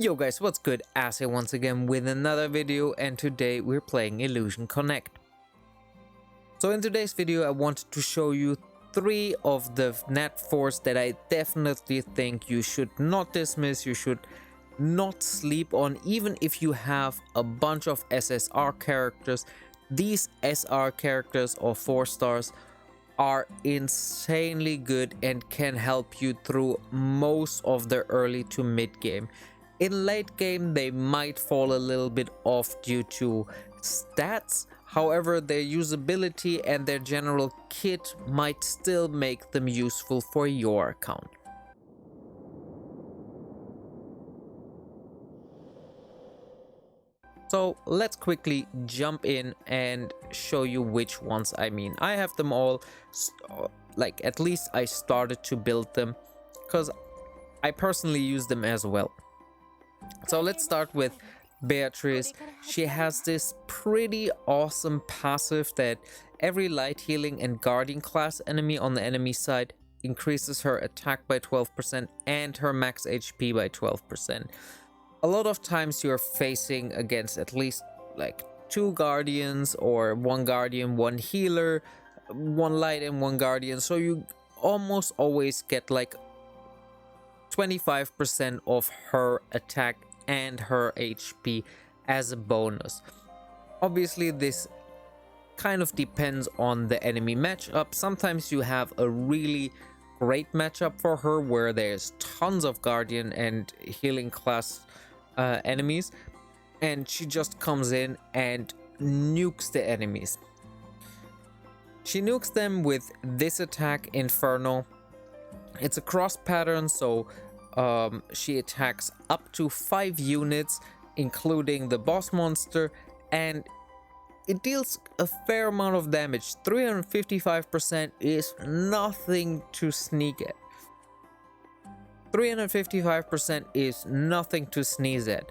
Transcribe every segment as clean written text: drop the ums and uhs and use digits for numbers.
Yo guys, what's good? As here once again with another video, and today we're playing Illusion Connect. So in today's video I wanted to show you 3 of the net force that I definitely think you should not dismiss, you should not sleep on. Even if you have a bunch of SSR characters, these SR characters or 4 stars are insanely good and can help you through most of the early to mid game. In late game, they might fall a little bit off due to stats. However, their usability and their general kit might still make them useful for your account. So let's quickly jump in and show you which ones I mean. I have them all, like at least I started to build them because I personally use them as well. So let's start with Beatrice. She has this pretty awesome passive that every light healing and guardian class enemy on the enemy side increases her attack by 12% and her max HP by 12%. A lot of times you're facing against at least like 2 guardians or 1 guardian, 1 healer, 1 light and 1 guardian, so you almost always get like 25% of her attack and her HP as a bonus. Obviously this kind of depends on the enemy matchup. Sometimes you have a really great matchup for her where there's tons of guardian and healing class enemies, and she just comes in and nukes the enemies. She nukes them with this attack, Inferno. It's a cross pattern, so she attacks up to 5 units, including the boss monster, and it deals a fair amount of damage. 355% is nothing to sneak at. 355% is nothing to sneeze at.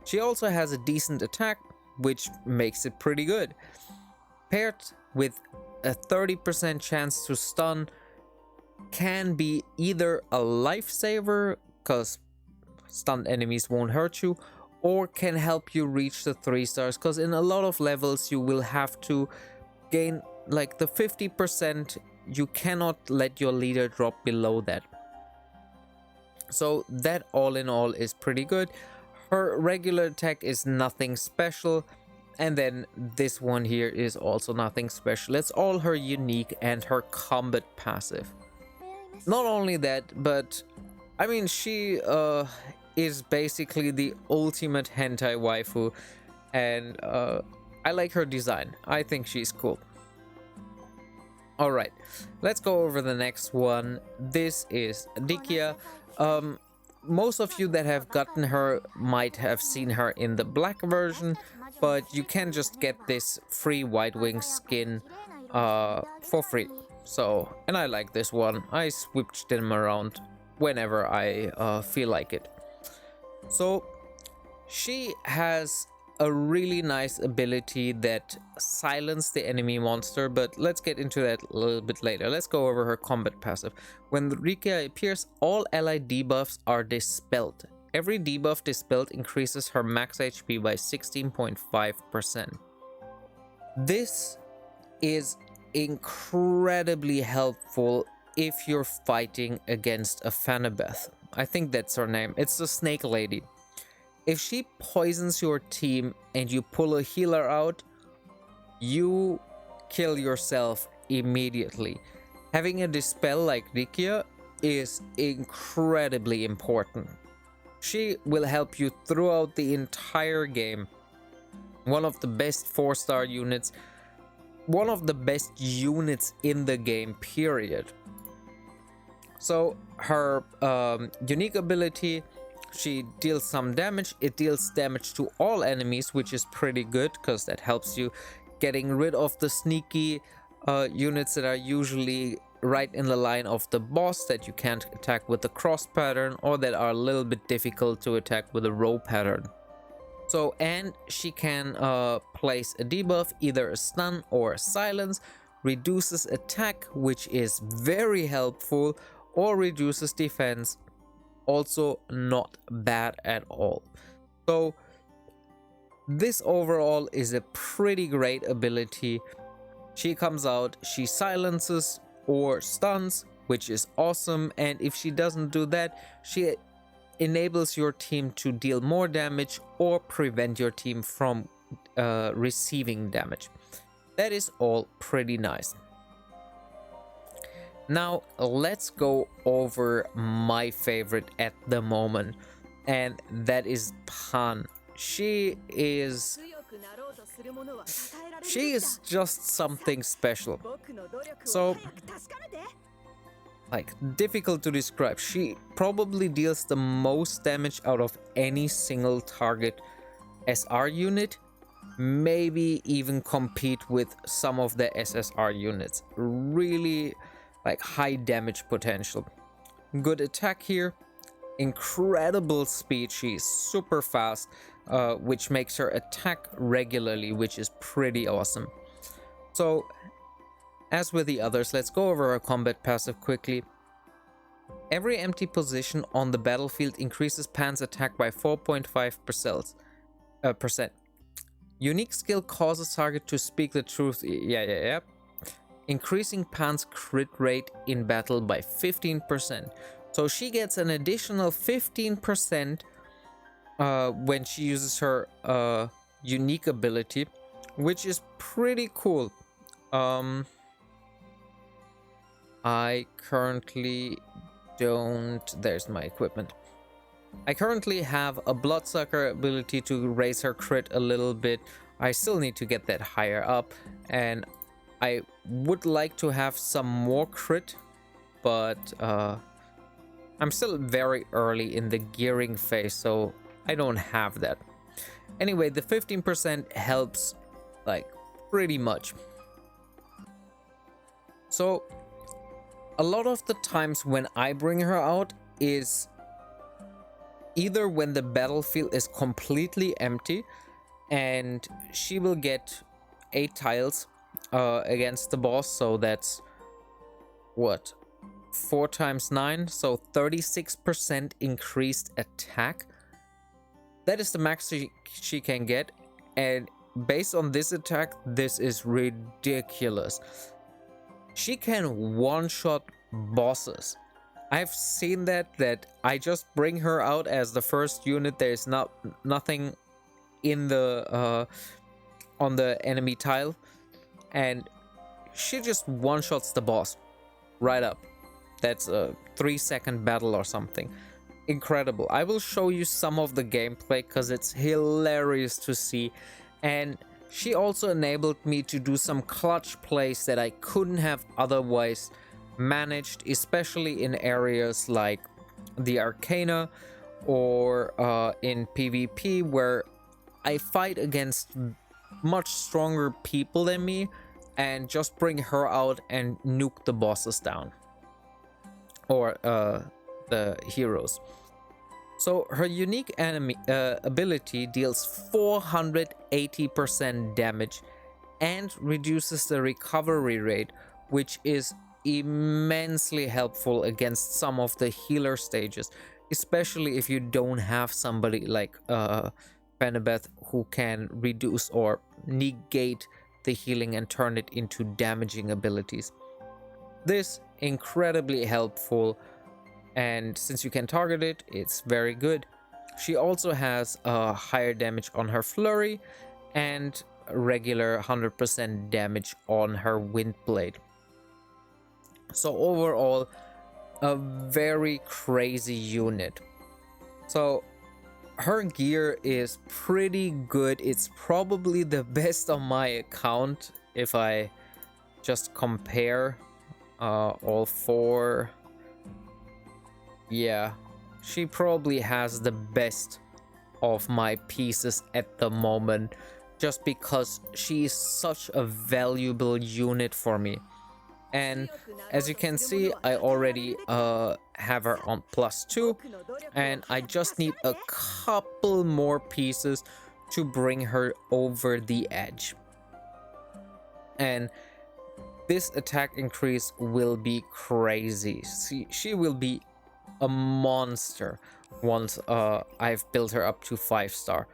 She also has a decent attack, which makes it pretty good. Paired with a 30% chance to stun, can be either a lifesaver, because stunned enemies won't hurt you, or can help you reach the 3 stars, because in a lot of levels you will have to gain like the 50%. You cannot let your leader drop below that. So that all in all is pretty good. Her regular attack is nothing special, and then this one here is also nothing special. It's all her unique and her combat passive. Not only that, but I mean, she is basically the ultimate hentai waifu, and I like her design. I think she's cool. Alright, let's go over the next one. This is Rikia. Most of you that have gotten her might have seen her in the black version, but you can just get this free White Wing skin for free. So, and I like this one. I switched them around whenever I feel like it. So she has a really nice ability that silences the enemy monster, but let's get into that a little bit later. Let's go over her combat passive. When Rikia appears, all allied debuffs are dispelled. Every debuff dispelled increases her max HP by 16.5%. This is incredibly helpful if you're fighting against a Fanabeth. I think that's her name. It's the snake lady. If she poisons your team and you pull a healer out, you kill yourself immediately. Having a dispel like Rikia is incredibly important. She will help you throughout the entire game. One of the best 4-star units, one of the best units in the game, period. So her unique ability, she deals some damage. It deals damage to all enemies, which is pretty good because that helps you getting rid of the sneaky units that are usually right in the line of the boss that you can't attack with the cross pattern, or that are a little bit difficult to attack with a row pattern. So, and she can place a debuff, either a stun or a silence, reduces attack, which is very helpful, or reduces defense, also not bad at all. So this overall is a pretty great ability. She comes out, she silences or stuns, which is awesome, and if she doesn't do that, she enables your team to deal more damage or prevent your team from receiving damage. That is all pretty nice. Now let's go over my favorite at the moment, and that is Pan. She is just something special. So, like, difficult to describe. She probably deals the most damage out of any single target SR unit, maybe even compete with some of the SSR units. Really, like, high damage potential. Good attack here, incredible speed. She's super fast, which makes her attack regularly, which is pretty awesome. So as with the others, let's go over our combat passive quickly. Every empty position on the battlefield increases Pan's attack by 4.5%. Unique skill causes target to speak the truth. Yeah. Increasing Pan's crit rate in battle by 15%. So she gets an additional 15% when she uses her unique ability, which is pretty cool. I currently don't... There's my equipment. I currently have a Bloodsucker ability to raise her crit a little bit. I still need to get that higher up, and I would like to have some more crit, but I'm still very early in the gearing phase, so I don't have that. Anyway, the 15% helps, like, pretty much. So a lot of the times when I bring her out is either when the battlefield is completely empty and she will get 8 tiles against the boss, so that's what, 4 times 9, so 36% increased attack. That is the max she can get, and based on this attack, this is ridiculous. She can one-shot bosses. I've seen that I just bring her out as the first unit. There's nothing in the on the enemy tile, and she just one-shots the boss right up. That's a 3-second battle or something. Incredible. I will show you some of the gameplay because it's hilarious to see, and she also enabled me to do some clutch plays that I couldn't have otherwise managed, especially in areas like the Arcana or in PvP, where I fight against much stronger people than me and just bring her out and nuke the bosses down, or the heroes. So her unique enemy ability deals 480% damage and reduces the recovery rate, which is immensely helpful against some of the healer stages, especially if you don't have somebody like Penabeth who can reduce or negate the healing and turn it into damaging abilities. This incredibly helpful, and since you can target it, it's very good. She also has higher damage on her flurry and regular 100% damage on her wind blade. So overall, a very crazy unit. So her gear is pretty good. It's probably the best on my account if I just compare all 4. Yeah, she probably has the best of my pieces at the moment, just because she is such a valuable unit for me. And as you can see, I already have her on +2, and I just need a couple more pieces to bring her over the edge. And this attack increase will be crazy. She will be a monster once I've built her up to 5-star.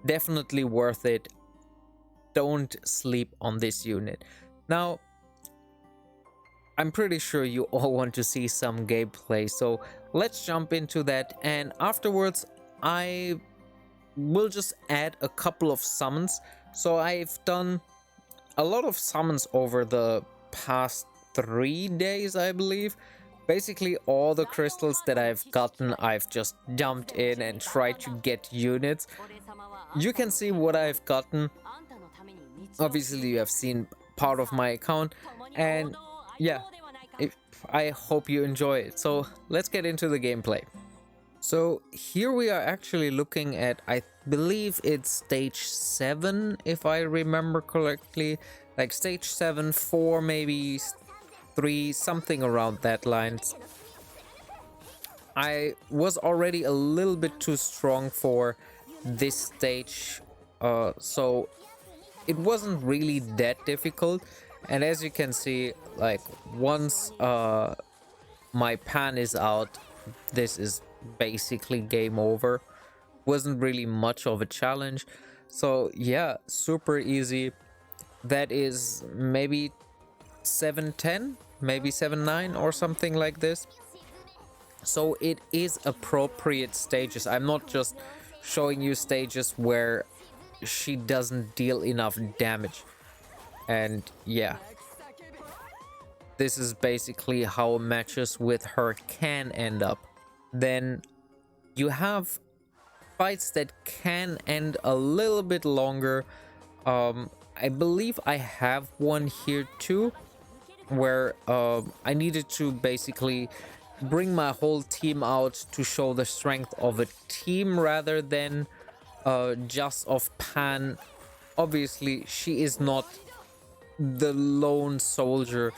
Definitely worth it. Don't sleep on this unit. Now, I'm pretty sure you all want to see some gameplay, so let's jump into that, and afterwards I will just add a couple of summons. So I've done a lot of summons over the past 3 days, I believe. Basically all the crystals that I've gotten, I've just dumped in and tried to get units. You can see what I've gotten. Obviously you have seen part of my account, and yeah, I hope you enjoy it. So let's get into the gameplay. So here we are actually looking at, I believe it's stage 7, if I remember correctly. Like stage 7, 4, maybe 3, something around that lines. I was already a little bit too strong for this stage, so it wasn't really that difficult. And as you can see, like once my pan is out, this is basically game over. Wasn't really much of a challenge, so yeah, super easy. That is maybe 7-10, maybe 7-9 or something like this. So it is appropriate stages. I'm not just showing you stages where she doesn't deal enough damage. And yeah, this is basically how matches with her can end up. Then you have fights that can end a little bit longer. I believe I have one here too, where I needed to basically bring my whole team out to show the strength of a team rather than just of Pan. Obviously she is not the lone soldier.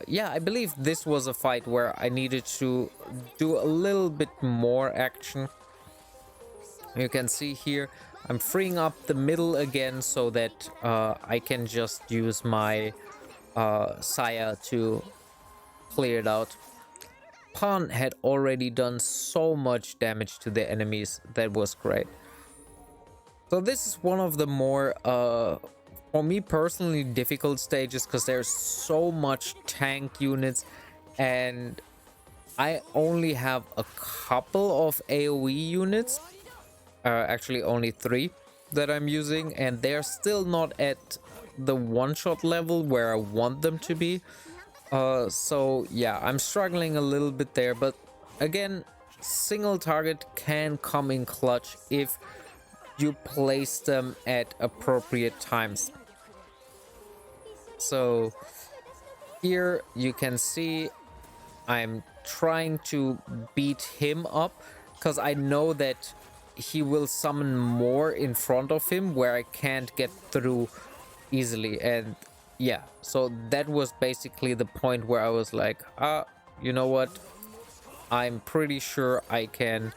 Yeah, I believe this was a fight where I needed to do a little bit more action. You can see here I'm freeing up the middle again so that I can just use my Saya to clear it out. Pan had already done so much damage to the enemies. That was great. So this is one of the more for me personally difficult stages, because there's so much tank units and I only have a couple of AoE units, actually only 3 that I'm using, and they're still not at the one-shot level where I want them to be. So yeah, I'm struggling a little bit there, but again, single target can come in clutch if you place them at appropriate times. So here you can see I'm trying to beat him up, because I know that he will summon more in front of him where I can't get through easily. And yeah, so that was basically the point where I was like, you know what, I'm pretty sure I can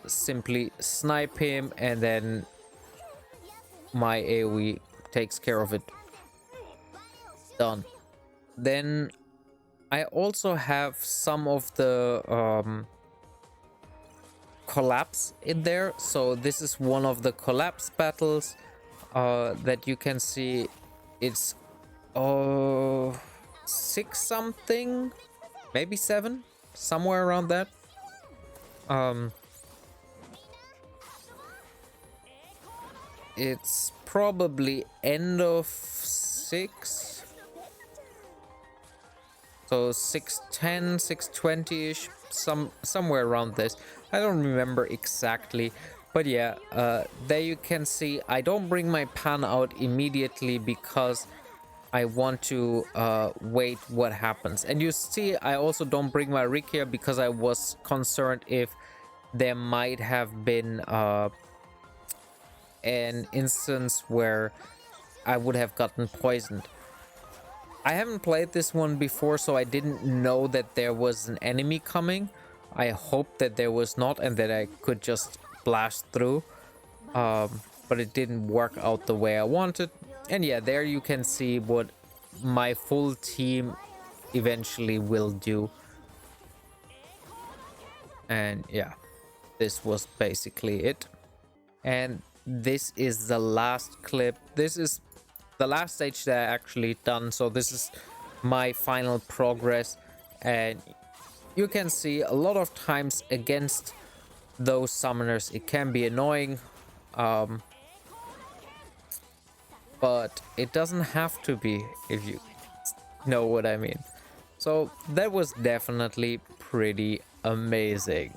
simply snipe him, and then my AoE takes care of it. Done. Then I also have some of the collapse in there. So this is one of the collapse battles that you can see. It's 6 something, maybe 7, somewhere around that. It's probably end of 6. So 610, 620-ish, somewhere around this. I don't remember exactly, but yeah, there you can see I don't bring my pan out immediately because I want to wait what happens. And you see I also don't bring my Rikia because I was concerned if there might have been an instance where I would have gotten poisoned. I haven't played this one before, so I didn't know that there was an enemy coming. I hoped that there was not and that I could just blast through. But it didn't work out the way I wanted. And yeah, there you can see what my full team eventually will do. And yeah, this was basically it. And this is the last clip. This is the last stage that I actually done. So this is my final progress. And you can see a lot of times against those summoners it can be annoying. But it doesn't have to be, if you know what I mean. So that was definitely pretty amazing.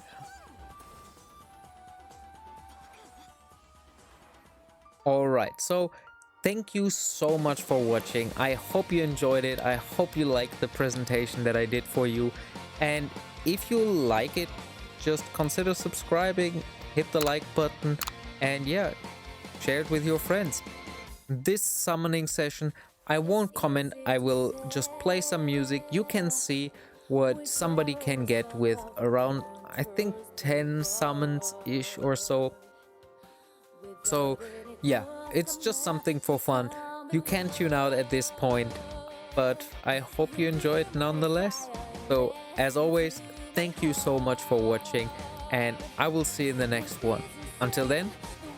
Alright, so thank you so much for watching. I hope you enjoyed it. I hope you liked the presentation that I did for you. And if you like it, just consider subscribing, hit the like button, and yeah, share it with your friends. This summoning session, I won't comment, I will just play some music. You can see what somebody can get with around, I think, 10 summons ish or so. So yeah, it's just something for fun. You can tune out at this point, but I hope you enjoyed nonetheless. So as always, thank you so much for watching, and I will see you in the next one. Until then,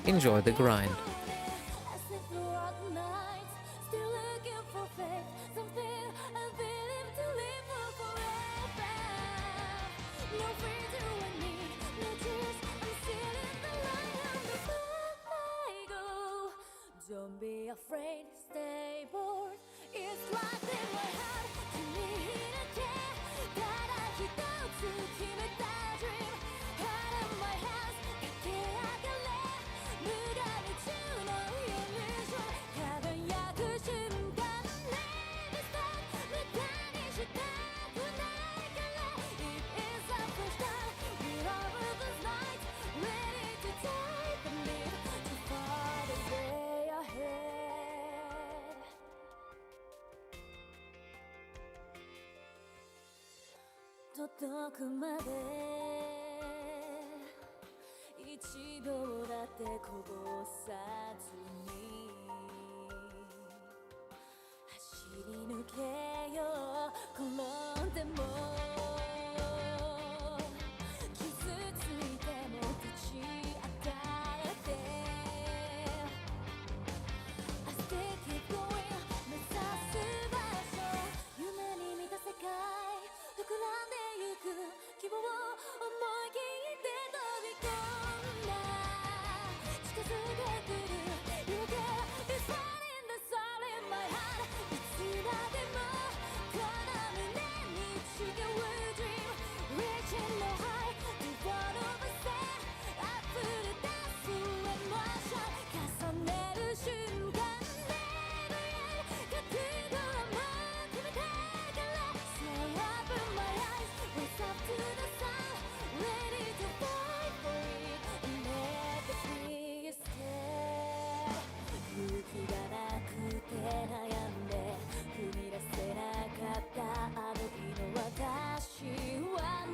enjoy the grind. Don't be afraid, stay bold. It's locked in my heart. 君だけただ一つ決めた dream. Heart in my hands, 駆け上がれ。無我夢中の illusion. 輝く瞬間 Never stop. 無駄にしたくないから。It is our first time. We love this night. Ready to die. Believe to far the way ahead. 届くまで一度だってこぼさずに走り抜けよう転んでも傷ついても立ち上がれて I still keep going 目指す場所夢に見た世界膨らんでゆく希望を思い切って飛び込んだ近づいてくる You get this one in the soul in my heart いつまでもこの胸に誓う dream Reaching the high The world of a set 溢れ出す emotion 重ねる瞬間 Never end 覚悟はもう決めたから Say open my eyes Raise up to the sun Ready to fight for it And never be scared 勇気がなくて悩んで踏み出せなかったあの日の私はも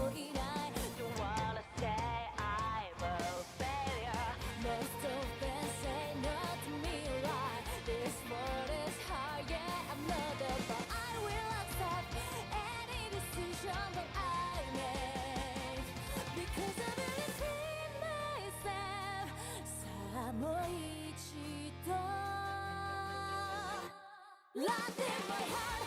ういない Don't wanna say I'm a failure Most of them say no to me right This world is hard yeah I'm not but I will accept any decision that I make Because I believe in myself さあもう一度 Locked in my heart